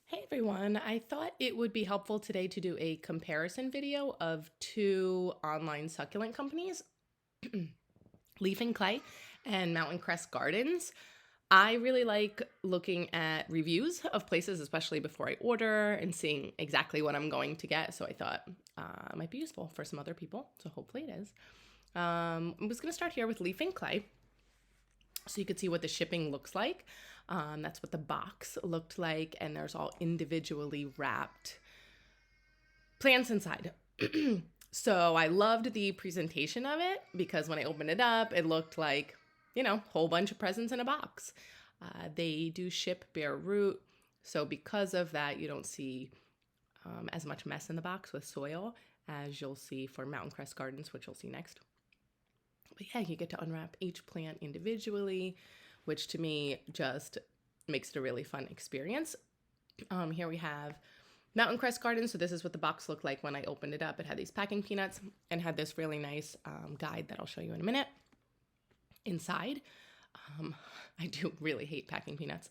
Hey everyone, I thought it would be helpful today to do a comparison video of two online succulent companies, Leaf and Clay and Mountain Crest Gardens. I really like looking at reviews of places, especially before I order and seeing exactly what I'm going to get. So I thought it might be useful for some other people. So hopefully it is. I was going to start here with Leaf and Clay so you could see what the shipping looks like. That's what the box looked like, and there's all individually wrapped plants inside. So I loved the presentation of it because when I opened it up, it looked like, whole bunch of presents in a box. They do ship bare root, so because of that, you don't see as much mess in the box with soil as you'll see for Mountain Crest Gardens, which you'll see next. But yeah, you get to unwrap each plant individually, which to me just makes it a really fun experience. Here we have Mountain Crest Gardens. So this is what the box looked like when I opened it up. It had these packing peanuts and had this really nice guide that I'll show you in a minute. Inside, I do really hate packing peanuts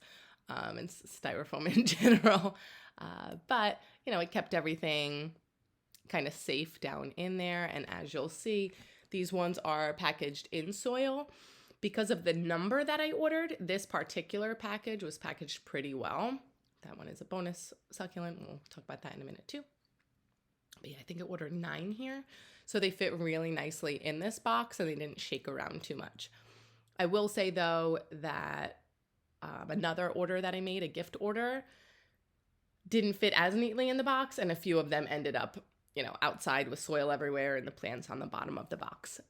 and styrofoam in general. But, it kept everything kind of safe down in there. And as you'll see, these ones are packaged in soil. Because of the number that I ordered, this particular package was packaged pretty well. That one is a bonus succulent. We'll talk about that in a minute too. But yeah, I think I ordered 9 here. So they fit really nicely in this box and they didn't shake around too much. I will say though that another order that I made, a gift order, didn't fit as neatly in the box, and a few of them ended up outside with soil everywhere and the plants on the bottom of the box.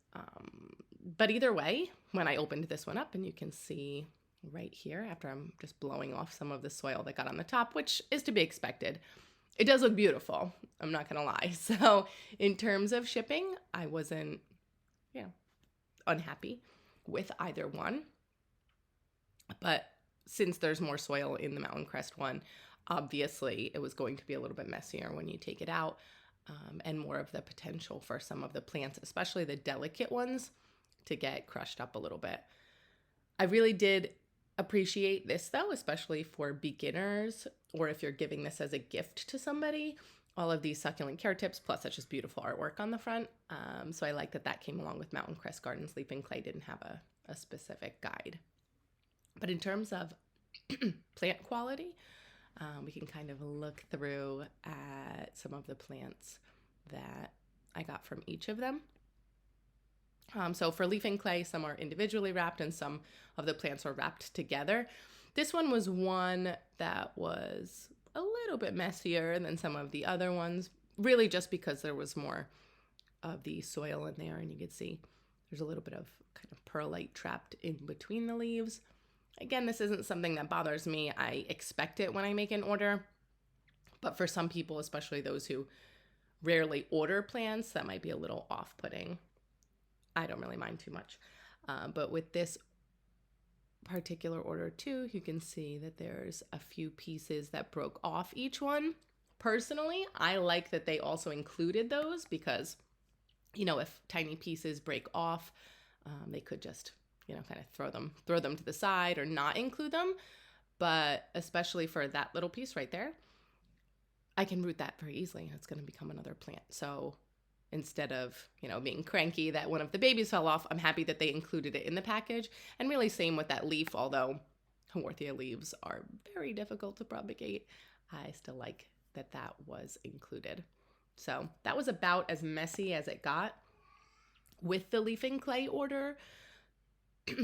But either way, when I opened this one up, and you can see right here, after I'm just blowing off some of the soil that got on the top, which is to be expected, it does look beautiful. I'm not going to lie. So in terms of shipping, I wasn't, unhappy with either one. But since there's more soil in the Mountain Crest one, obviously it was going to be a little bit messier when you take it out. And more of the potential for some of the plants, especially the delicate ones, to get crushed up a little bit. I really did appreciate this though, especially for beginners, or if you're giving this as a gift to somebody. All of these succulent care tips, plus such just beautiful artwork on the front. So I like that came along with Mountain Crest Gardens. Leaf and Clay didn't have a specific guide. But in terms of plant quality, we can kind of look through at some of the plants that I got from each of them. So for Leaf and Clay, some are individually wrapped and some of the plants are wrapped together. This one was one that was a little bit messier than some of the other ones, really just because there was more of the soil in there, and you could see there's a little bit of kind of perlite trapped in between the leaves. Again, this isn't something that bothers me. I expect it when I make an order. But for some people, especially those who rarely order plants, that might be a little off-putting. I don't really mind too much. But with this particular order too, you can see that there's a few pieces that broke off each one. Personally, I like that they also included those because, if tiny pieces break off, they could just kind of throw them to the side or not include them. But especially for that little piece right there, I can root that very easily and it's going to become another plant. So instead of, being cranky that one of the babies fell off, I'm happy that they included it in the package. And really same with that leaf, although Haworthia leaves are very difficult to propagate, I still like that that was included. So that was about as messy as it got with the Leaf and Clay order.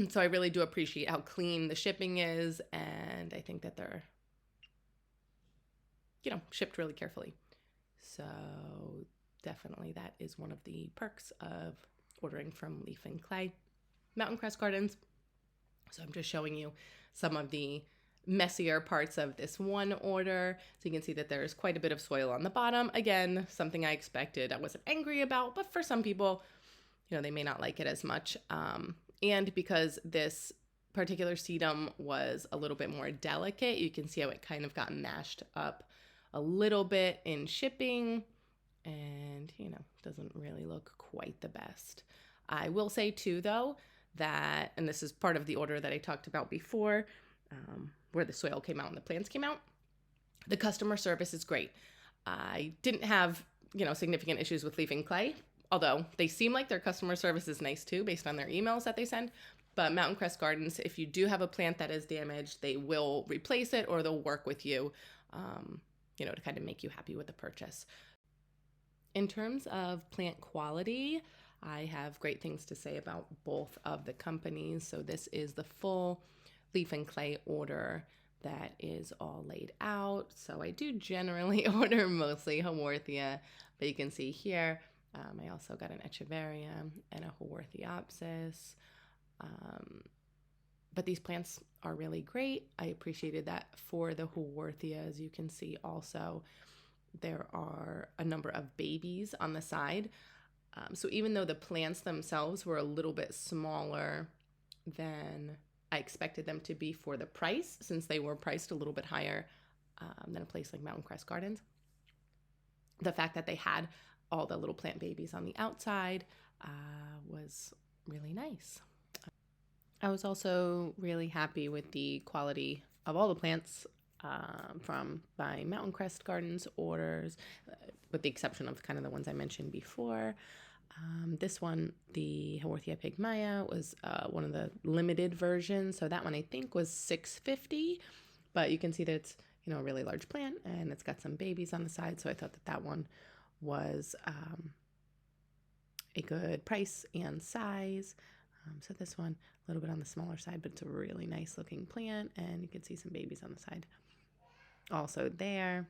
So I really do appreciate how clean the shipping is, and I think that they're, shipped really carefully. So definitely that is one of the perks of ordering from Leaf and Clay. Mountain Crest Gardens. So I'm just showing you some of the messier parts of this one order. So you can see that there's quite a bit of soil on the bottom. Again, something I expected. I wasn't angry about, but for some people, they may not like it as much. And because this particular sedum was a little bit more delicate, you can see how it kind of got mashed up a little bit in shipping and, doesn't really look quite the best. I will say too, though, that, and this is part of the order that I talked about before, where the soil came out and the plants came out, The customer service is great. I didn't have, significant issues with leafing clay, although they seem like their customer service is nice too based on their emails that they send. But Mountain Crest Gardens, if you do have a plant that is damaged, they will replace it or they'll work with you, to kind of make you happy with the purchase. In terms of plant quality, I have great things to say about both of the companies. So this is the full leaf and clay order that is all laid out. So I do generally order mostly Haworthia, but you can see here, I also got an Echeveria and a Haworthiopsis. But these plants are really great. I appreciated that for the Haworthia. As you can see also, there are a number of babies on the side. So even though the plants themselves were a little bit smaller than I expected them to be for the price, since they were priced a little bit higher than a place like Mountain Crest Gardens, the fact that they had all the little plant babies on the outside was really nice. I was also really happy with the quality of all the plants from my Mountain Crest Gardens orders, with the exception of kind of the ones I mentioned before. This one, the Haworthia pygmaea, was one of the limited versions. So that one I think was $6.50, but you can see that it's, a really large plant and it's got some babies on the side. So I thought that one was a good price and size. So this one, a little bit on the smaller side, but it's a really nice looking plant, and you can see some babies on the side also there.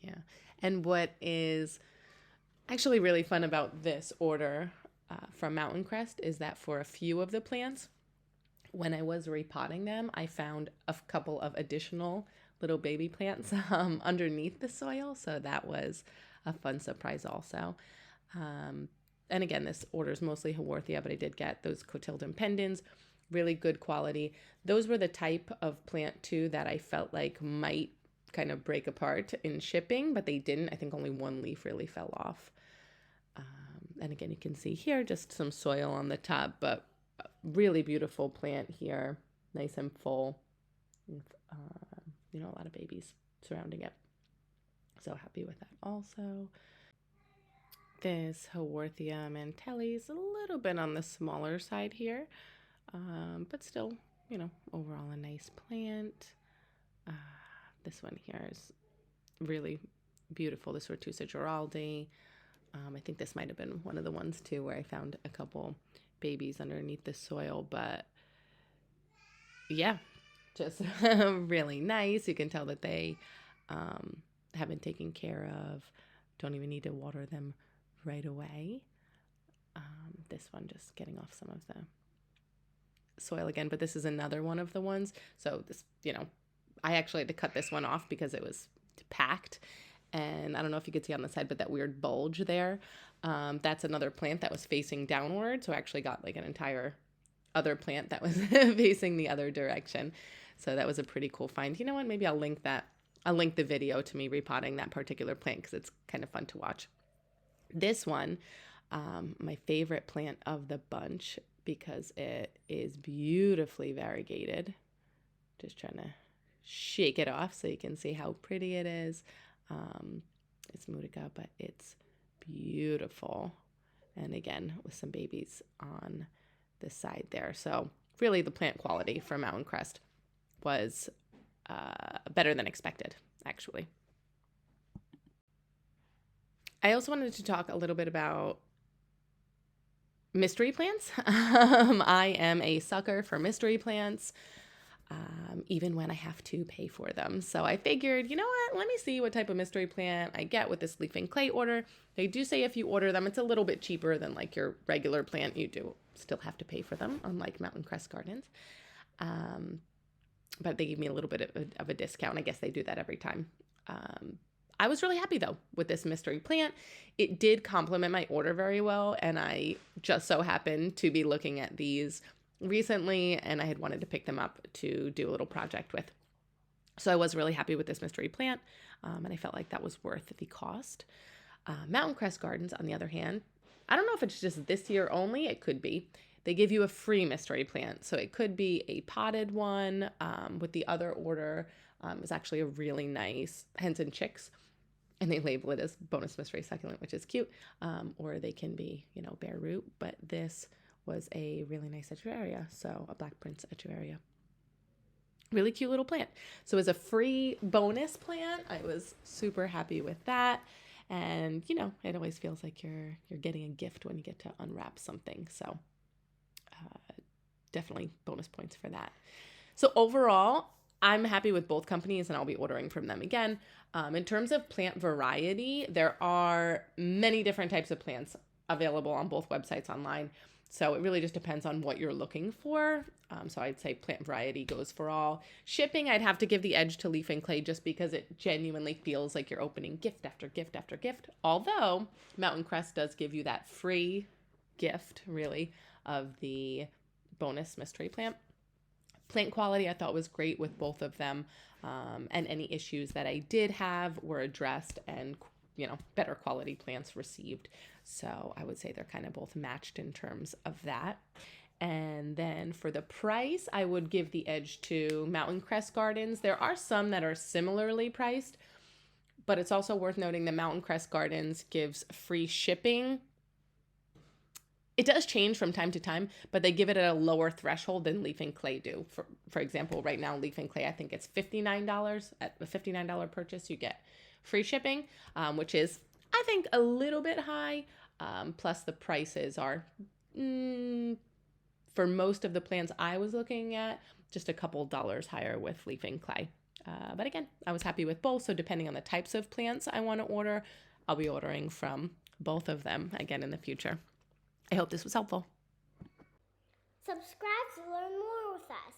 Yeah. And what is actually really fun about this order from Mountain Crest is that for a few of the plants, when I was repotting them, I found a couple of additional little baby plants underneath the soil. So that was a fun surprise also. And again, this order is mostly Haworthia, but I did get those Cotyledon pendens, really good quality. Those were the type of plant too that I felt like might kind of break apart in shipping, but they didn't. I think only one leaf really fell off. And again, you can see here just some soil on the top, but really beautiful plant here, nice and full. A lot of babies surrounding it. So happy with that also. This Haworthia mantelli is a little bit on the smaller side here, but still, overall a nice plant. This one here is really beautiful, the Sortusa Giraldi. I think this might have been one of the ones too where I found a couple babies underneath the soil, but yeah, just really nice. You can tell that they have been taken care of. Don't even need to water them right away. This one just getting off some of the soil again, but this is another one of the ones. So this, I actually had to cut this one off because it was packed. And I don't know if you could see on the side, but that weird bulge there, that's another plant that was facing downward. So I actually got like an entire other plant that was facing the other direction. So that was a pretty cool find. You know what? Maybe I'll link that. I'll link the video to me repotting that particular plant because it's kind of fun to watch. This one, my favorite plant of the bunch because it is beautifully variegated. Just trying to shake it off so you can see how pretty it is. It's Mutica, but it's beautiful. And again, with some babies on the side there. So really the plant quality for Mountain Crest was better than expected, actually. I also wanted to talk a little bit about mystery plants. I am a sucker for mystery plants, even when I have to pay for them. So I figured, you know what, let me see what type of mystery plant I get with this leaf and clay order. They do say if you order them, it's a little bit cheaper than like your regular plant. You do still have to pay for them, unlike Mountain Crest Gardens. But they gave me a little bit of a discount. I guess they do that every time. I was really happy though with this mystery plant. It did complement my order very well, and I just so happened to be looking at these recently, and I had wanted to pick them up to do a little project with. So I was really happy with this mystery plant, and I felt like that was worth the cost. Mountain Crest Gardens, on the other hand, I don't know if it's just this year only. It could be. They give you a free mystery plant, so it could be a potted one with the other order. It's actually a really nice hens and chicks, and they label it as bonus mystery succulent, which is cute. Or they can be, bare root, but this was a really nice echeveria, so a Black Prince echeveria. Really cute little plant. So as a free bonus plant, I was super happy with that. And, it always feels like you're getting a gift when you get to unwrap something. So definitely bonus points for that. So overall, I'm happy with both companies, and I'll be ordering from them again. In terms of plant variety, there are many different types of plants available on both websites online. So it really just depends on what you're looking for. So I'd say plant variety goes for all. Shipping, I'd have to give the edge to Leaf and Clay just because it genuinely feels like you're opening gift after gift after gift. Although Mountain Crest does give you that free gift, really, of the bonus mystery plant. Plant quality I thought was great with both of them. And any issues that I did have were addressed, and better quality plants received. So I would say they're kind of both matched in terms of that. And then for the price, I would give the edge to Mountain Crest Gardens. There are some that are similarly priced, but it's also worth noting that Mountain Crest Gardens gives free shipping. It does change from time to time, but they give it at a lower threshold than Leaf and Clay do. For example, right now, Leaf and Clay, I think it's $59. At a $59 purchase, you get free shipping, which is, I think, a little bit high. Plus the prices are, for most of the plants I was looking at, just a couple dollars higher with Leaf and Clay. But again, I was happy with both. So depending on the types of plants I want to order, I'll be ordering from both of them again in the future. I hope this was helpful. Subscribe to learn more with us.